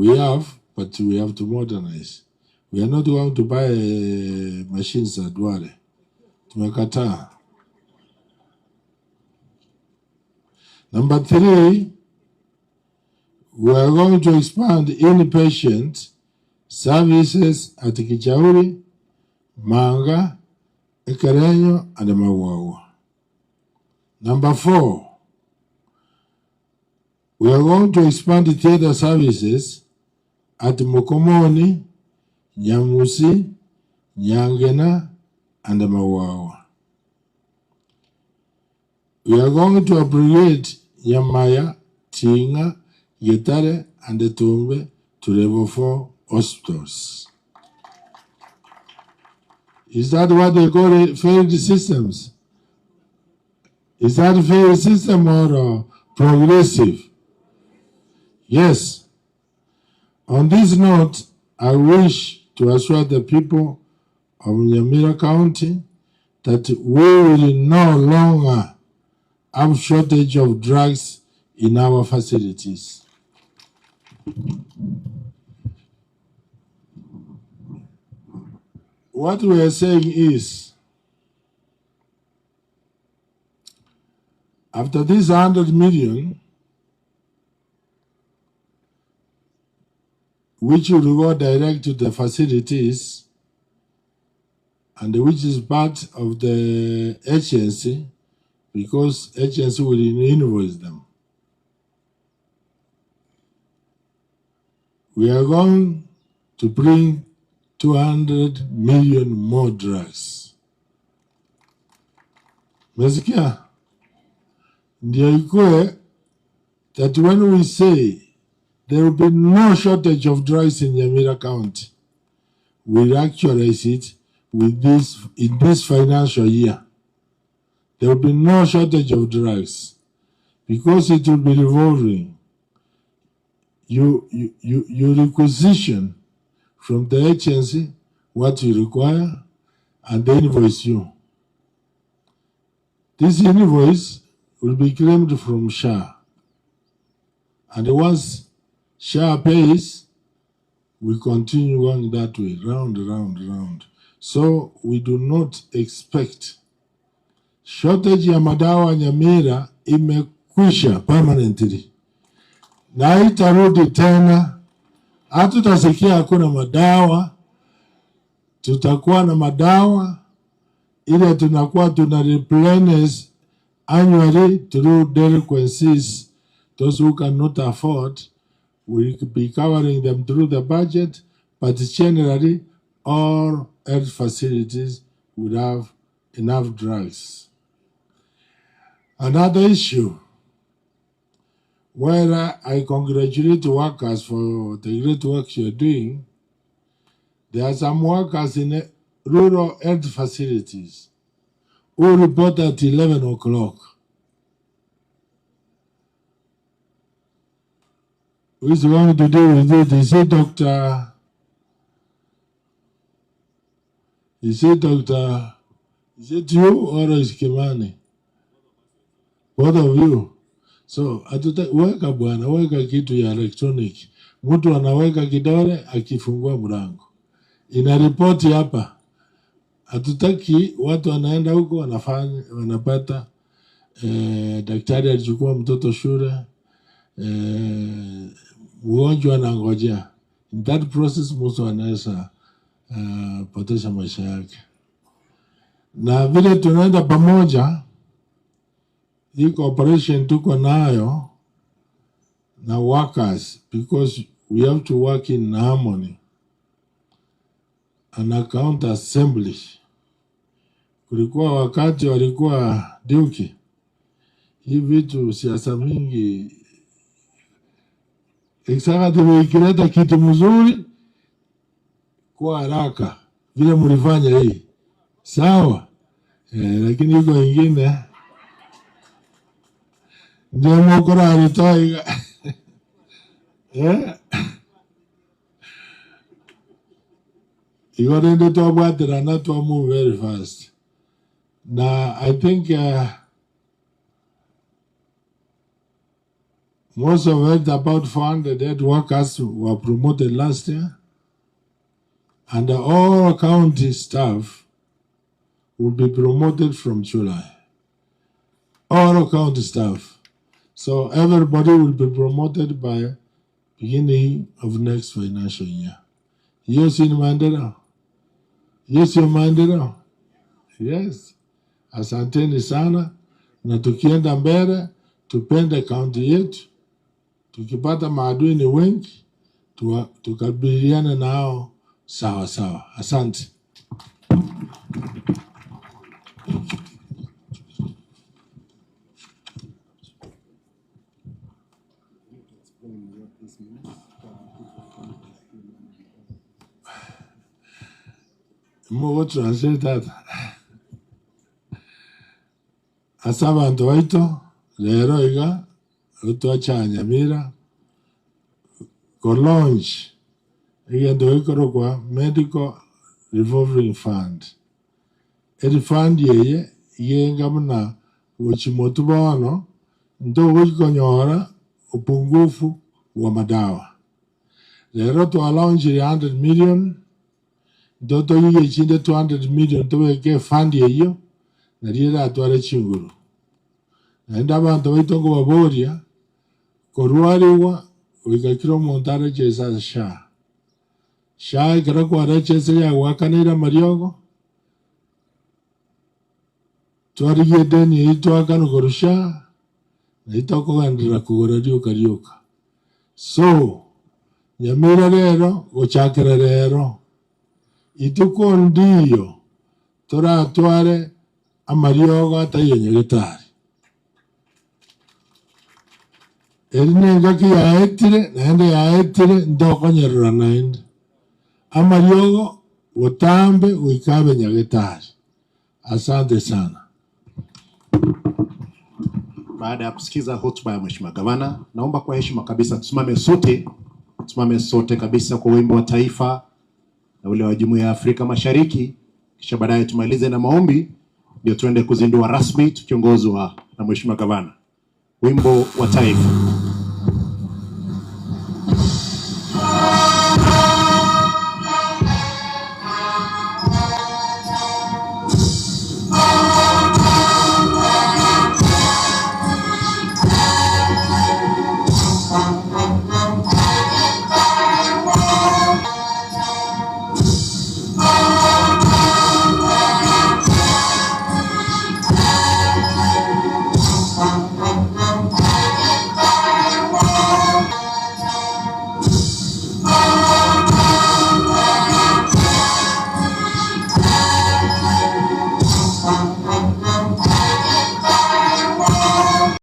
We have, but we have to modernize. We are not going to buy machines at Duare. Tumekataa. Number 3, we are going to expand inpatient services at Kichauri, Manga, Ekarenyo, and Mawawa. Number 4, we are going to expand the theater services at Mokomoni, Nyamusi, Nyangena, and Mawawa. We are going to upgrade Yamaya, Tinga, Getare, and the Tumbe to level 4 hospitals. Is that what they call it, failed systems? Is that a failed system or progressive? Yes. On this note, I wish to assure the people of Nyamira County that we will no longer have shortage of drugs in our facilities. What we are saying is, after this 100 million, which will go direct to the facilities, and which is part of the agency, because agency will invoice them. We are going to bring 200 million more drugs. Mesikia? Ndio ikue that when we say there will be no shortage of drugs in Nyamira County, we'll actualize it with this in this financial year. There will be no shortage of drugs because it will be revolving. You requisition from the agency what you require, and they invoice you. This invoice will be claimed from SHA. And once SHA pays, we continue going that way, round, round, round. So we do not expect shortage ya madawa Nyamira imekwisha permanently. Na itarudi tena. Hatutasikia hakuna madawa, tutakuwa na madawa, ile tunakuwa tuna replenish annually through delinquencies. Those who cannot afford, we will be covering them through the budget, but generally all health facilities would have enough drugs. Another issue, where I congratulate workers for the great work you're doing, there are some workers in rural health facilities who report at 11 o'clock. Who is going to deal with it? Is it Dr. Is it you or is Kimani? Both of you. So, weka bwana, weka kitu ya electronic. Mtu anaweka kidole akifungua mlango. Ina ripoti hapa. Hatutaki watu wanaenda huko wanapata daktari alichukua mtoto shule, mgonjwa anangojea. In that process mtu anaweza potesha maisha yake. Na vile tunaenda pamoja, hii cooperation tuko nayo na workers, because we have to work in harmony. An account assembly. Kulikuwa wakati walikuwa duki. Hii vitu siasa mingi. Executive ikileta kitu mzuri kwa haraka. Vile mlifanya hii. Sawa. Lakini yuko ingine. Ndio mokora alitoa. You got into talk about it and not to move very fast. Now, I think Most of it, about 400 workers were promoted last year. And all county staff will be promoted from July. All county staff. So everybody will be promoted by beginning of next financial year. Yes, in Mandela. Yes, in Mandela. Yes. Asanteni sana. Na tukienda mbele, tupende kaunti yetu. Tukipata maadui ni wengi, tukabiliane nao sawa sawa. Asante. Mo translate that. Asabantu waito lero iga utwacha Nyamira ko launch igendo ikoro kwa medical revolving fund. Edi fund yeye yenga mna uchimotu bono ndo wikonyora upungufu wa madawa. Lero to launch 100 million Doto yige chinde 200 million to weke fund yeyo na riera atware chinguru. Naenda bantu waitongo waboria koruariwa wikakiro montare chesa sha. Sha ikara kwa rechese ya wakanira mariogo. Tuarige deni ito akanu korusha na itoko gandira kugoradio karioka. So Nyamira rero gochakira rero ituko ndiyo tora atware amariogo atayenye gitari. Erinenga ki yaetire naende yaetire ndoko nyerura naende. Amariogo utambe uikabe nyagitari. Asante sana. Baada ya kusikiza hotuba ya Mheshimiwa Gavana, naomba kwa heshima kabisa tusimame sote kabisa kwa wimbo wa taifa na ule wa Jumuiya ya Afrika Mashariki, kisha baadaye tumalize na maombi ndio tuende kuzindua rasmi tukiongozwa na Mheshimiwa Gavana. Wimbo wa taifa.